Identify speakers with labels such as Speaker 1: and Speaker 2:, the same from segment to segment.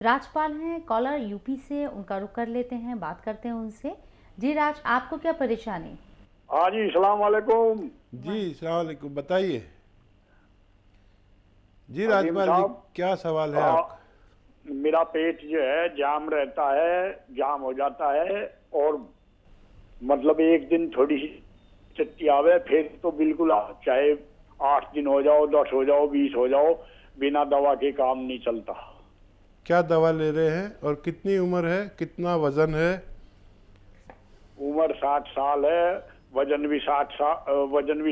Speaker 1: राजपाल हैं collar UP से, उनका रुख कर लेते हैं, बात करते हैं उनसे। जी राज, आपको क्या परेशानी?
Speaker 2: हाँ जी, सलाम वालेकुम।
Speaker 3: जी सलाम वालेकुम, बताइए। जी
Speaker 2: अजीम
Speaker 3: राजपाल जी,
Speaker 2: साहब,
Speaker 3: क्या सवाल है
Speaker 2: आ,
Speaker 3: आपका?
Speaker 2: मेरा पेट जो है जाम रहता है, जाम हो जाता है। और मतलब एक दिन थोड़ी सी चट्टी आवे, फिर तो बिल्कुल चाहे 8 दिन हो जाओ, 10 हो जाओ, 20 हो जाओ, बिना दवा के काम नहीं चलता।
Speaker 3: क्या दवा ले रहे हैं और कितनी उम्र है, कितना वजन है?
Speaker 2: उम्र 60 साल है, वजन भी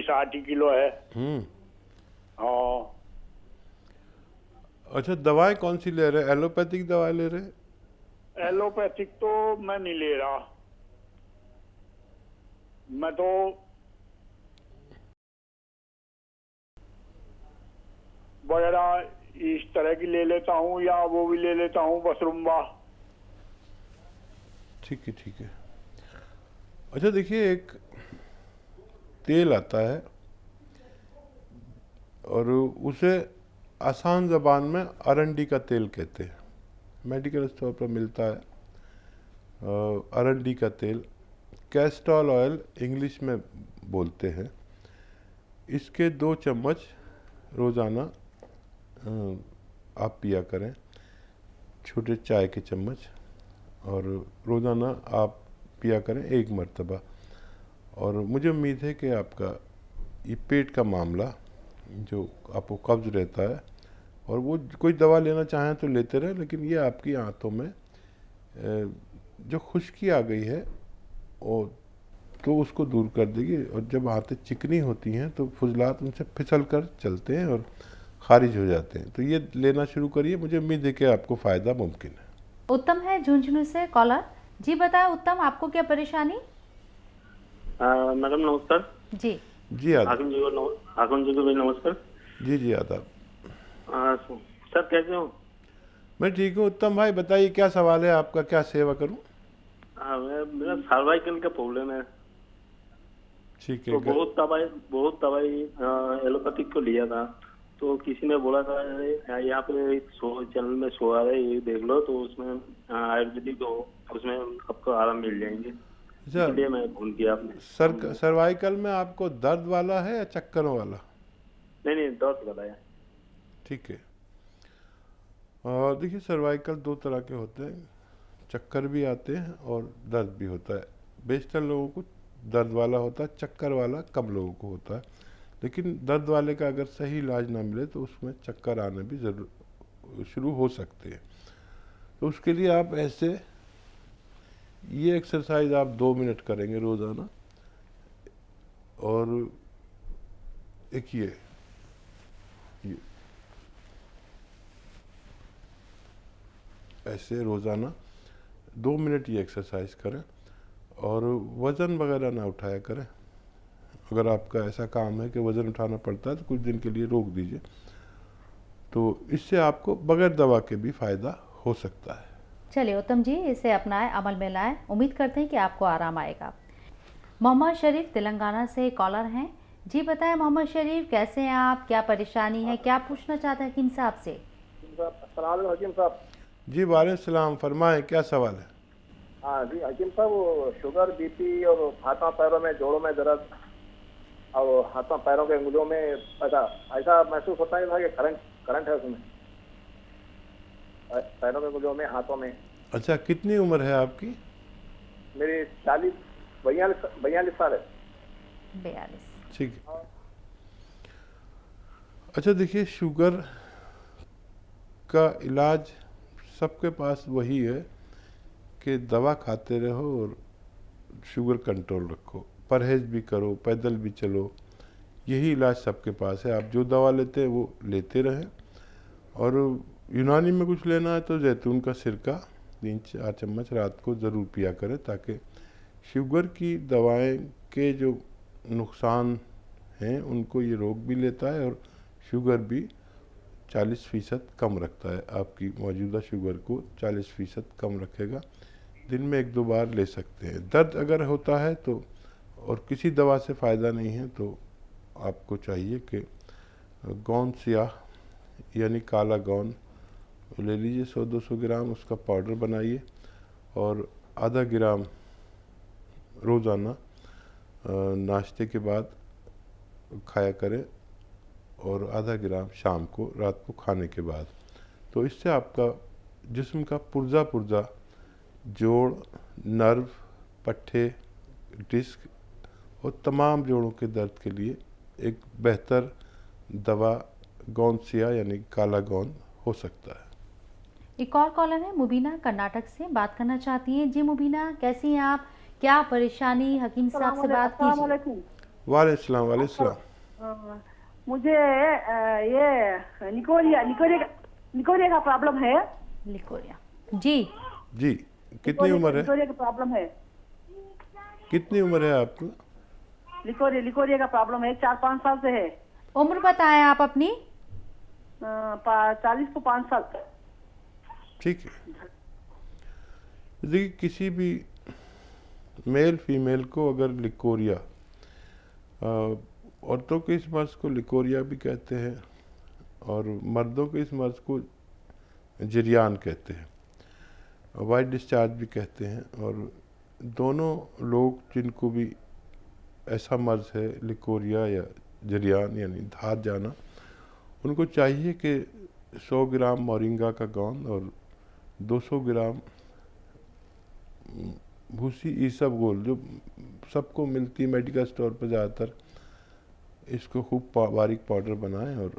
Speaker 2: 60 ही किलो है।
Speaker 3: हम्म।
Speaker 2: हाँ।
Speaker 3: अच्छा, दवाएं कौन सी ले रहे हैं? एलोपैथिक दवाई ले रहे हैं?
Speaker 2: एलोपैथिक तो मैं नहीं ले रहा। मैं तो वगैरह इस तरह की ले लेता हूँ, या वो भी ले लेता हूँ बसरुम्बा।
Speaker 3: ठीक है, ठीक है। अच्छा देखिए, एक तेल आता है और उसे आसान ज़बान में अरंडी का तेल कहते हैं। मेडिकल स्टोर पर मिलता है। अरंडी का तेल, कैस्टोल ऑयल इंग्लिश में बोलते हैं। इसके 2 चम्मच रोज़ाना आप पिया करें, छोटे चाय के चम्मच। और रोज़ाना आप पिया करें 1 मरतबा। और मुझे उम्मीद है कि आपका ये पेट का मामला, जो आपको कब्ज़ रहता है, और वो कोई दवा लेना चाहें तो लेते रहें, लेकिन ये आपकी आंतों में जो खुश्की आ गई है और तो उसको दूर कर देगी। और जब आंतें चिकनी होती हैं तो फुजलात उनसे फिसल कर चलते हैं और खारिज हो जाते हैं। तो ये लेना शुरू करिए, मुझे उम्मीद है कि आपको फ़ायदा मुमकिन है।
Speaker 1: उत्तम है झुंझुनू से कॉलर। जी बताए उत्तम, आपको क्या परेशानी?
Speaker 4: मैडम नमस्कार।
Speaker 1: जी।
Speaker 3: जी आदाब।
Speaker 4: हाकिम जी को भी नमस्कार।
Speaker 3: जी जी आदाब।
Speaker 4: सर कैसे हो?
Speaker 3: मैं ठीक हूँ। उत्तम भाई बताइए, क्या सवाल है आपका, क्या सेवा करूँ?
Speaker 4: मेरा सर्वाइकल का प्रॉब्लम है।
Speaker 3: ठीक है।
Speaker 4: तो बहुत दवाई एलोपैथिक को लिया था। तो किसी ने बोला था यहाँ पे एक चैनल में शो आ रहा है, ये देख लो, तो उसमें आयुर्वेदिक हो, उसमें आपको आराम मिल जाएंगे।
Speaker 3: अच्छा,
Speaker 4: इसलिए मैं फोन किया आपने।
Speaker 3: सर्वाइकल में आपको दर्द वाला है या चक्करों वाला?
Speaker 4: नहीं नहीं, दर्द बताया।
Speaker 3: ठीक है। और देखिए, सर्वाइकल 2 तरह के होते हैं, चक्कर भी आते हैं और दर्द भी होता है। बेशतर लोगों को दर्द वाला होता है, चक्कर वाला कम लोगों को होता है। लेकिन दर्द वाले का अगर सही इलाज ना मिले तो उसमें चक्कर आने भी ज़रूर शुरू हो सकते हैं। तो उसके लिए आप ऐसे ये एक्सरसाइज आप 2 मिनट करेंगे रोज़ाना। और एक ये ऐसे रोज़ाना 2 मिनट ये एक्सरसाइज करें। और वज़न वगैरह ना उठाया करें। अगर आपका ऐसा काम है कि वज़न उठाना पड़ता है तो कुछ दिन के लिए रोक दीजिए। तो इससे आपको बगैर दवा के भी फ़ायदा हो सकता है।
Speaker 1: चलिए उत्तम जी, इसे अपनाएं, अमल में लाएं। उम्मीद करते हैं कि आपको आराम आएगा। मोहम्मद शरीफ तेलंगाना से कॉलर हैं। जी बताएं मोहम्मद शरीफ, कैसे हैं आप, क्या परेशानी है, क्या पूछना चाहते हैं किन साहब से?
Speaker 5: हकीम साहब।
Speaker 3: जी वालेकुम सलाम, फरमाएं, क्या सवाल है?
Speaker 5: हाँ जी हकीम साहब, वो शुगर, बीपी और हाथों पैरों में, जोड़ों में दर्द और हाथों पैरों के अंगुलियों में ऐसा ऐसा महसूस होता है कि करंट करंट है उसमें, पैरों के अंगुलियों में, हाथों में।
Speaker 3: अच्छा, कितनी उम्र है आपकी?
Speaker 5: मेरी 42 साल है।
Speaker 1: 42।
Speaker 3: ठीक है। अच्छा देखिए, शुगर का इलाज सबके पास वही है कि दवा खाते रहो और शुगर कंट्रोल रखो, परहेज भी करो, पैदल भी चलो। यही इलाज सबके पास है। आप जो दवा लेते हैं वो लेते रहें। और यूनानी में कुछ लेना है तो जैतून का सिरका 3-4 चम्मच रात को ज़रूर पिया करें, ताकि शुगर की दवाएं के जो नुकसान हैं उनको ये रोक भी लेता है और शुगर भी 40% कम रखता है। आपकी मौजूदा शुगर को 40% कम रखेगा। दिन में 1-2 बार ले सकते हैं। दर्द अगर होता है तो और किसी दवा से फ़ायदा नहीं है तो आपको चाहिए कि गौन सियाह यानी काला गौन ले लीजिए 100-200 ग्राम, उसका पाउडर बनाइए और आधा ग्राम रोज़ाना नाश्ते के बाद खाया करें और आधा ग्राम शाम को, रात को खाने के बाद। तो इससे आपका जिस्म का पुर्जा जोड़, नर्व, पट्टे, डिस्क और तमाम जोड़ों के दर्द के लिए एक बेहतर दवा गौंसिया यानी काला गोंद हो सकता है।
Speaker 1: एक और कॉलर है मुबीना, कर्नाटक से बात करना चाहती हैं। जी मुबीना, कैसी हैं आप? क्या परेशानी? हकीम साहब से बात कीजिए।
Speaker 3: वालेकुम।
Speaker 6: मुझे ये लिकोरिया का प्रॉब्लम है।
Speaker 1: लिकोरिया, जी
Speaker 3: जी। कितनी उम्र है?
Speaker 6: लिकोरिया का प्रॉब्लम है।
Speaker 3: कितनी उम्र है आपको?
Speaker 6: लिकोरिया का प्रॉब्लम है, 4-5 साल से है।
Speaker 1: उम्र बताएं आप अपनी।
Speaker 6: 40 को 5 साल।
Speaker 3: ठीक है। देखिए, किसी भी मेल फीमेल को अगर लिकोरिया, औरतों के इस मर्ज को लिकोरिया भी कहते हैं और मर्दों के इस मर्ज को जरियान कहते हैं, वाइट डिस्चार्ज भी कहते हैं। और दोनों लोग जिनको भी ऐसा मर्ज है, लिकोरिया या जरियान यानी धात जाना, उनको चाहिए कि 100 ग्राम मोरिंगा का गोंद और 200 ग्राम भूसी ईसबगोल, जो सबको मिलती है मेडिकल स्टोर पर ज़्यादातर, इसको खूब बारीक पाउडर बनाएं और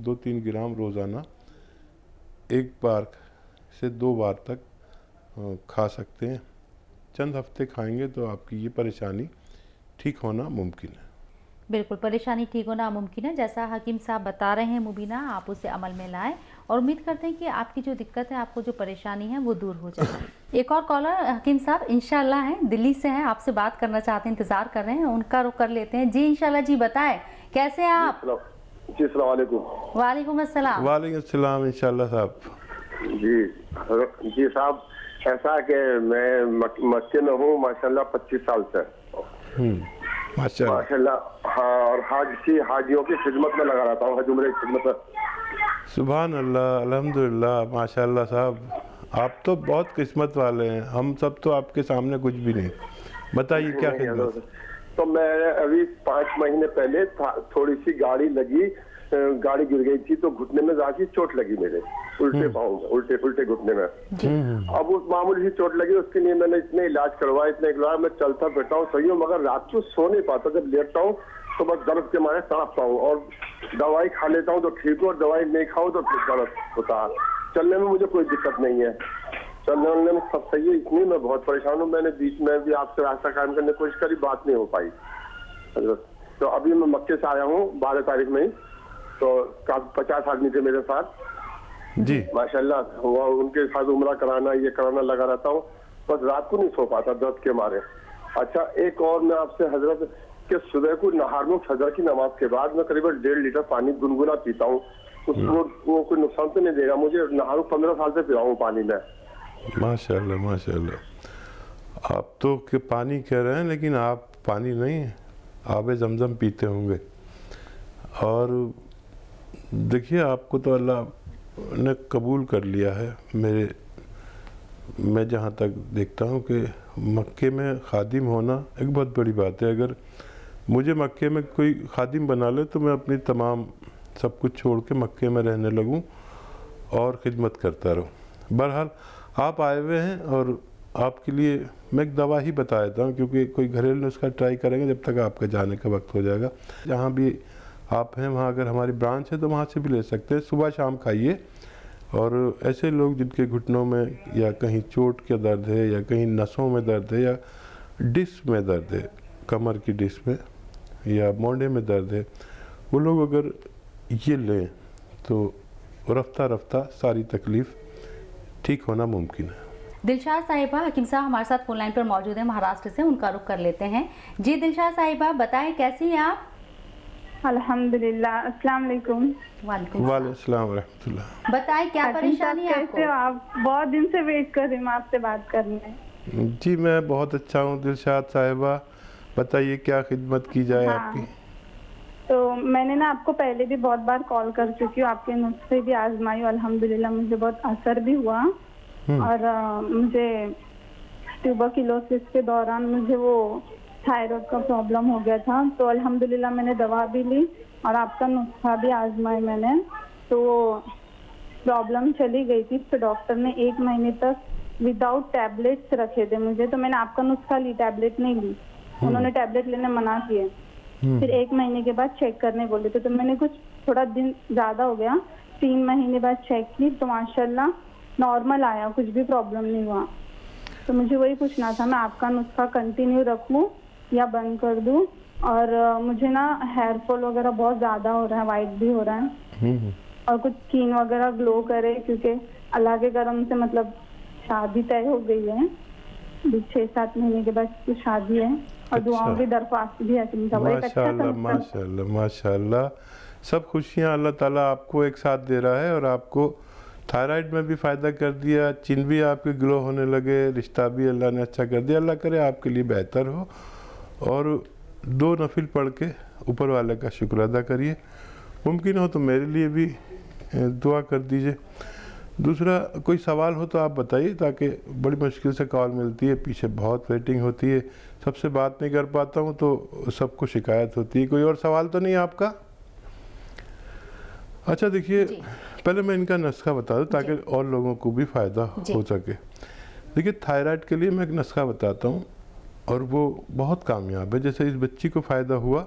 Speaker 3: 2-3 ग्राम रोज़ाना 1 बार से 2 बार तक खा सकते हैं। चंद हफ्ते खाएंगे तो आपकी ये परेशानी ठीक होना मुमकिन है।
Speaker 1: बिल्कुल, परेशानी ठीक होना मुमकिन है। जैसा हकीम साहब बता रहे हैं मुबीना, आप उसे अमल में लाएं और उम्मीद करते हैं कि आपकी जो दिक्कत है, आपको जो परेशानी है वो दूर हो जाएगी। एक और कॉलर हकीम साहब इंशाल्लाह हैं, दिल्ली से हैं, आपसे बात करना चाहते हैं, इंतजार कर रहे हैं, उनका रुख कर लेते हैं। जी इंशाल्लाह, जी बताएं कैसे हैं आप?
Speaker 5: जी अस्सलाम वालेकुम।
Speaker 1: वालेकुम अस्सलाम।
Speaker 3: वालेकुम अस्सलाम। इंशाल्लाह साहब।
Speaker 5: जी साहब, ऐसा कि मैं मक्के में हूँ माशाल्लाह 25 साल से। माशाल्लाह। हाँ, और हाजियों की खिदमत में लगा रहता हूँ, हज उम्रे की खिदमत में।
Speaker 3: सुभान अल्लाह, अल्हम्दुलिल्लाह, माशाल्लाह साहब, आप तो बहुत किस्मत वाले हैं। हम सब तो आपके सामने कुछ भी नहीं। बताइए क्या खिदमत?
Speaker 5: तो मैं अभी 5 महीने पहले थोड़ी सी गाड़ी लगी, गाड़ी गिर गई थी तो घुटने में जाके चोट लगी मेरे, उल्टे पाँव में, उल्टे घुटने में। अब उस मामूली सी चोट लगी, उसके लिए मैंने इतने इलाज करवाया, मैं चलता फिरता हूँ सही हूँ, मगर रात को सो नहीं पाता। जब लेटता हूँ तो बस दर्द के मारे तड़पता हूँ और दवाई खा लेता हूँ तो ठीक हो, और दवाई नहीं खाऊं तो फिर दर्द होता है। चलने में मुझे कोई दिक्कत नहीं है, चलने वलने में सब सही है। इतनी मैं बहुत परेशान हूँ। मैंने बीच में भी आपसे रास्ता कायम करने की कोशिश करी, बात नहीं हो पाई। तो अभी मैं मक्के से आया हूँ 12 तारीख में ही, तो 50 आदमी थे मेरे साथ
Speaker 3: जी।
Speaker 5: माशाल्लाह, वो उनके साथ उम्रा कराना, ये कराना लगा रहता हूँ, बस रात को नहीं सो पाता दर्द के मारे। अच्छा, एक और मैं आपसे हजरत कि सुबह को नहार में फजर की नमाज के बाद मैं करीबन 1.5 लीटर पानी गुनगुना पीता हूँ। वो कोई नुकसान तो नहीं देगा मुझे? नहारू 15 साल से पिया हूँ पानी में।
Speaker 3: माशाल्लाह माशाल्लाह। आप तो कि पानी कह रहे हैं, लेकिन आप पानी नहीं, आबे ज़मज़म पीते होंगे। और देखिए, आपको तो अल्लाह ने कबूल कर लिया है। मैं जहाँ तक देखता हूँ कि मक्के में खादिम होना एक बहुत बड़ी बात है। अगर मुझे मक्के में कोई खादिम बना ले तो मैं अपनी तमाम सब कुछ छोड़ के मक्के में रहने लगूं और ख़िदमत करता रहूं। बहरहाल आप आए हुए हैं और आपके लिए मैं एक दवा ही बता देता हूँ, क्योंकि कोई घरेलू नुस्खा ट्राई करेंगे जब तक आपका जाने का वक्त हो जाएगा। जहाँ भी आप हैं वहाँ अगर हमारी ब्रांच है तो वहाँ से भी ले सकते हैं। सुबह शाम खाइए। और ऐसे लोग जिनके घुटनों में या कहीं चोट का दर्द है या कहीं नसों में दर्द है या डिस्क में दर्द है, कमर की डिस्क में या मोंढे में दर्द है, वो लोग अगर ये लें तो रफ्ता रफ्ता सारी तकलीफ़ ठीक होना मुमकिन है।
Speaker 1: दिलशाद साहिबा, हकीम साहब हमारे साथ फोन लाइन पर मौजूद हैं महाराष्ट्र से, उनका रुख कर लेते हैं। जी दिलशाद साहिबा, बताएं कैसी हैं आप?
Speaker 7: अल्हम्दुलिल्लाह। अस्सलाम वालेकुम।
Speaker 1: वालेकुम
Speaker 3: अस्सलाम रहमतुल्लाह।
Speaker 1: बताएं क्या परेशानी है आपको?
Speaker 7: आप बहुत दिन से वेट कर रही हूँ आपसे बात करने।
Speaker 3: जी मैं बहुत अच्छा हूँ दिलशाद साहिबा, बताइए क्या खिदमत की जाए आपकी?
Speaker 7: तो मैंने ना आपको पहले भी बहुत बार कॉल कर चुकी हूँ, आपके नुस्खे भी आजमाई हूँ, अल्हम्दुलिल्लाह मुझे बहुत असर भी हुआ। और मुझे ट्यूबरक्लोसिस के दौरान मुझे वो थायराइड का प्रॉब्लम हो गया था, तो अल्हम्दुलिल्लाह मैंने दवा भी ली और आपका नुस्खा भी आजमाई मैंने, तो वो प्रॉब्लम चली गई थी। तो डॉक्टर ने 1 महीने तक विदाउट टैबलेट्स रखे थे मुझे, तो मैंने आपका नुस्खा ली, टैबलेट नहीं ली, उन्होंने टैबलेट लेने मना किए। फिर 1 महीने के बाद चेक करने बोले थे, तो मैंने कुछ थोड़ा दिन ज़्यादा हो गया, 3 महीने बाद चेक की तो माशाल्लाह नॉर्मल आया, कुछ भी प्रॉब्लम नहीं हुआ। तो मुझे वही पूछना था, मैं आपका नुस्खा कंटिन्यू रखूं या बंद कर दूं? और मुझे ना हेयर फॉल वगैरह बहुत ज़्यादा हो रहा है, वाइट भी हो रहा है, और कुछ स्किन वगैरह ग्लो करे, क्योंकि अल्लाह के करम से मतलब शादी तय हो गई है, 6-7 महीने के बाद कुछ शादी है, और दुआओं की दरख्वास्त भी है।
Speaker 3: माशाल्लाह माशाल्लाह माशाल्लाह, सब खुशियाँ अल्लाह ताला आपको एक साथ दे रहा है। और आपको थायराइड में भी फ़ायदा कर दिया, चिन भी आपके ग्लो होने लगे, रिश्ता भी अल्लाह ने अच्छा कर दिया। अल्लाह करे आपके लिए बेहतर हो। और 2 नफिल पढ़ के ऊपर वाले का शुक्र अदा करिए, मुमकिन हो तो मेरे लिए भी दुआ कर दीजिए। दूसरा कोई सवाल हो तो आप बताइए, ताकि बड़ी मुश्किल से कॉल मिलती है, पीछे बहुत वेटिंग होती है, सबसे बात नहीं कर पाता हूँ तो सबको शिकायत होती है। कोई और सवाल तो नहीं आपका? अच्छा देखिए, पहले मैं इनका नुस्खा बता दूं ताकि और लोगों को भी फ़ायदा हो सके। देखिए, थायराइड के लिए मैं एक नुस्खा बताता हूँ और वो बहुत कामयाब है। जैसे इस बच्ची को फ़ायदा हुआ,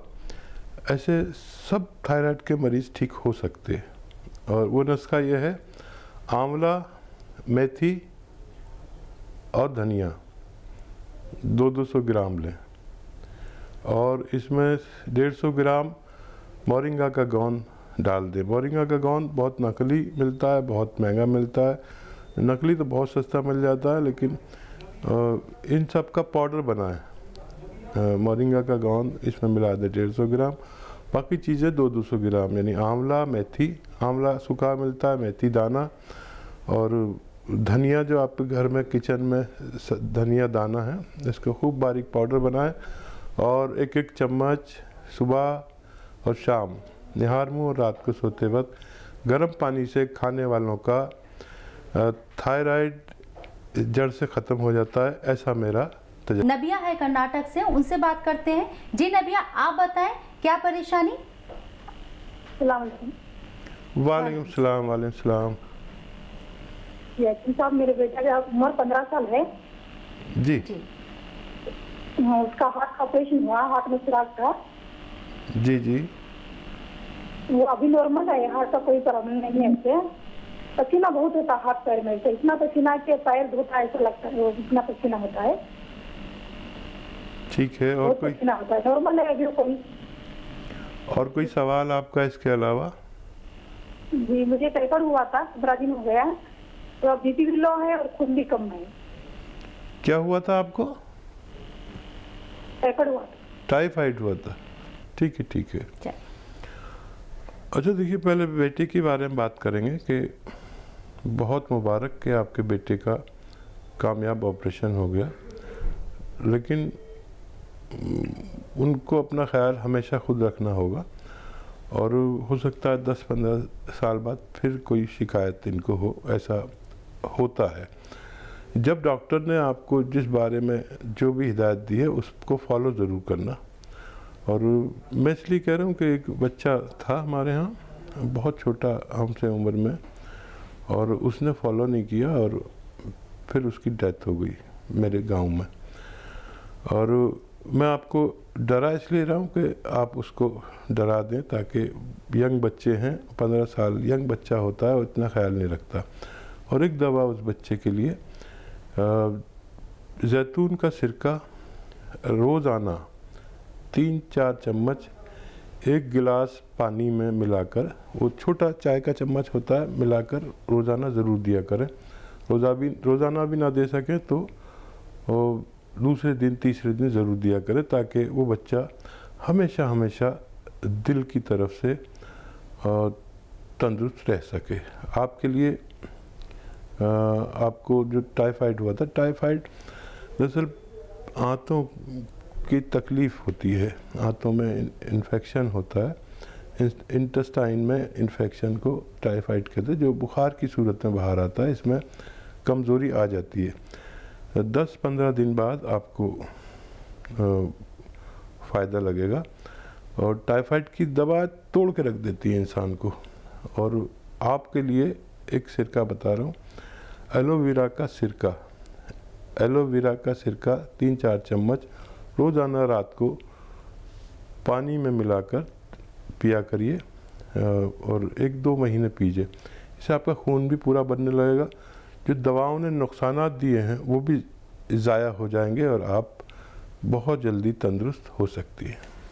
Speaker 3: ऐसे सब थायराइड के मरीज़ ठीक हो सकते हैं। और वो नुस्खा ये है, आंवला, मेथी और धनिया 200 ग्राम लें, और इसमें 150 ग्राम मोरिंगा का गोंद डाल दें। मोरिंगा का गोंद बहुत नकली मिलता है, बहुत महंगा मिलता है। नकली तो बहुत सस्ता मिल जाता है, लेकिन इन सब का पाउडर बनाएं। मोरिंगा का गोंद इसमें मिला दें 150 ग्राम, बाकी चीज़ें 200 ग्राम, यानी आंवला, मेथी, आंवला सूखा मिलता है, मेथी दाना, और धनिया जो आपके घर में किचन में धनिया दाना है, इसको खूब बारीक पाउडर बनाएं। और 1-1 चम्मच सुबह और शाम, निहार मुँह और रात को सोते वक्त गर्म पानी से खाने वालों का थायराइड जड़ से ख़त्म हो जाता है, ऐसा मेरा तजुर्बा।
Speaker 1: नबिया है कर्नाटक से, उनसे बात करते हैं। जी नबिया, आप बताएं क्या परेशानी?
Speaker 3: वालेकुम सलाम। वालेकुम सलाम
Speaker 8: साहब, मेरे बेटा की उम्र 15 साल है
Speaker 3: जी।
Speaker 8: उसका हार्ट का ऑपरेशन हुआ, हार्ट में चिराग था
Speaker 3: जी जी।
Speaker 8: वो अभी नॉर्मल है, हार्ट का कोई प्रॉब्लम नहीं है। इससे पसीना बहुत होता है हाथ पैर में, से इतना पसीना के पैर धोता है, ऐसा लगता है वो इतना पसीना होता है।
Speaker 3: ठीक है, और कोई
Speaker 8: पसीना होता है, नॉर्मल है अभी कोई।
Speaker 3: और कोई सवाल आपका इसके अलावा?
Speaker 8: जी, मुझे टाइफाइड हुआ था, 15 दिन हो गया, तो बीपी भी लो है और खून भी कम है।
Speaker 3: क्या हुआ था आपको?
Speaker 8: टाइफाइड हुआ था।
Speaker 3: टाइफाइड हुआ था, ठीक है ठीक है। अच्छा देखिए, पहले बेटे के बारे में बात करेंगे कि बहुत मुबारक कि आपके बेटे का कामयाब ऑपरेशन हो गया, लेकिन उनको अपना ख्याल हमेशा खुद रखना होगा। और हो सकता है 10-15 साल बाद फिर कोई शिकायत इनको हो, ऐसा होता है। जब डॉक्टर ने आपको जिस बारे में जो भी हिदायत दी है उसको फॉलो ज़रूर करना। और मैं इसलिए कह रहा हूँ कि एक बच्चा था हमारे यहाँ, बहुत छोटा हमसे उम्र में, और उसने फॉलो नहीं किया और फिर उसकी डेथ हो गई मेरे गांव में। और मैं आपको डरा इसलिए रहा हूँ कि आप उसको डरा दें, ताकि यंग बच्चे हैं, 15 साल यंग बच्चा होता है और इतना ख्याल नहीं रखता। और एक दवा उस बच्चे के लिए, जैतून का सिरका रोज़ाना 3-4 चम्मच 1 गिलास पानी में मिलाकर, वो छोटा चाय का चम्मच होता है, मिलाकर रोज़ाना ज़रूर दिया करें। रोज़ाना भी ना दे सकें तो दूसरे दिन तीसरे दिन ज़रूर दिया करें, ताकि वो बच्चा हमेशा हमेशा दिल की तरफ से तंदुरुस्त रह सके। आपके लिए आपको जो टाइफाइड हुआ था, टाइफाइड दरअसल आंतों की तकलीफ़ होती है, आंतों में इन्फेक्शन होता है, इंटेस्टाइन में इन्फेक्शन को टाइफाइड कहते हैं, जो बुखार की सूरत में बाहर आता है। इसमें कमज़ोरी आ जाती है। 10-15 दिन बाद आपको फ़ायदा लगेगा। और टाइफाइड की दवा तोड़ के रख देती है इंसान को। और आपके लिए एक सिरका बता रहा हूँ, एलोवेरा का सिरका। एलोवेरा का सिरका 3-4 चम्मच रोज़ाना रात को पानी में मिलाकर पिया करिए और 1-2 महीने पीजिए। इससे आपका खून भी पूरा बनने लगेगा। जो दवाओं ने नुकसानात दिए हैं वो भी ज़ाया हो जाएंगे और आप बहुत जल्दी तंदुरुस्त हो सकती है।